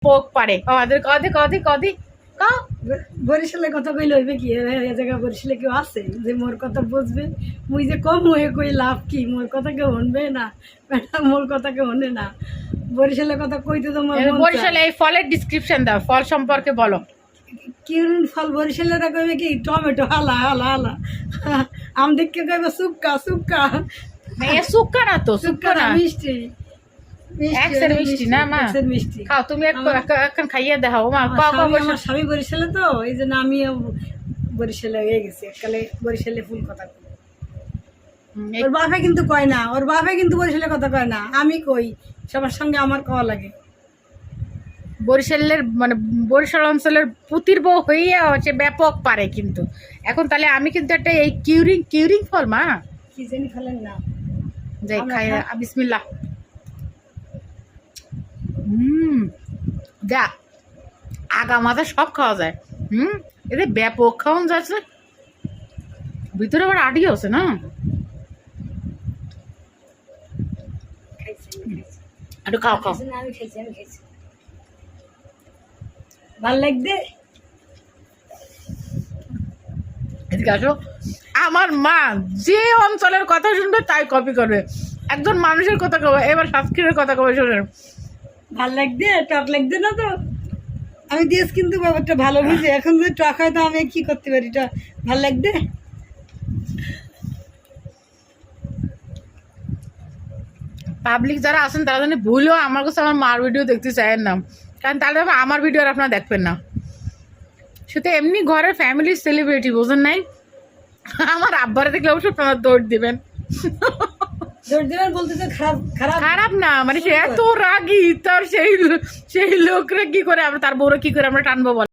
ব্যাপক পারে আমাদের কদি কদি কদি বরিশালের কথা কইলে হইবে কি এই জায়গা বরিশালে কেউ আছে যে মোর কথা বুঝবে? মুই যে কম হয়ে কই লাভ কি? মোর কথা কেউ শুনবে না, ম্যাডাম মোর কথা কেউ শুনে না। বরিশালের কথা কইতে তো মোর মন চায়। বরিশালে এই ফলের ডিসক্রিপশন দাও, ফল সম্পর্কে বলো। কি ফল বরিশালেরা কইবে কি? টমেটো হালা হালা হালা। আম দেখকে কইবে সুক্কা সুক্কা। এ সুক্কা না তো, সুক্কা সুক্কা না, না, মিষ্টি একসের মিষ্টি না মা। একসের মিষ্টি। খাও তুমি এখন খাইয়ে দেখাও মা। আমার স্বামী বরিশালে তো এই জন্য আমিও বরিশালে হয়ে গেছি এককালে বরিশালে ফুল কথা কই। ওর বাপে কিন্তু কয় না, ওর বাপে কিন্তু বরিশালে কথা কয় না, আমি কই সবার সঙ্গে আমার কওয়া লাগে। বরিশালের মানে বরিশাল অঞ্চলের পুতির বউ হইয়া হচ্ছে ব্যাপক পারে কিন্তু। এখন তাহলে আমি কিন্তু একটা এই কিউরিং কিউরিং ফল মা, কি জানি ফেলেন না, যাই খাই। বিসমিল্লাহ। যা আগা মাথা সব খাওয়া যায়। এদের ব্যাপক খাওয়ান যাচ্ছে, ভিতরে আবার আডিও আছে না। একটু খাও খাও। আমি খাইছি ভাল লাগবে। এদিকে আসো। আমার মা যে অঞ্চলের কথা শুনবে তাই কপি করবে, একজন মানুষের কথা কবে। এবার সাতক্ষীরের কথা কবে শোনেন। ভাল লাগবে, টক লাগবে না তো? আমি দিয়েছি কিন্তু ব্যাপারটা ভালো বুঝে। এখন যদি টক হয় তো আমি কি করতে পারি? এটা ভাল লাগবে। পাবলিক যারা আছেন তারা জানি ভুলেও আমার কাছে আমার মার ভিডিও দেখতে চায়েন না, কারণ তাহলে আমার ভিডিও আর আপনারা দেখবেন না। সেটা এমনি ঘরের ফ্যামিলির সেলিব্রিটি বোঝেন নাই, আমার আব্বারে দেখলে অবশ্যই আপনারা দৌড় দিবেন। দৌড় দেবেন বলতে তো খারাপ খারাপ খারাপ না, মানে সে এত রাগী, তার সেই লোকরা কি করে আমরা, তার বউরা কি করে আমরা টানবো বল।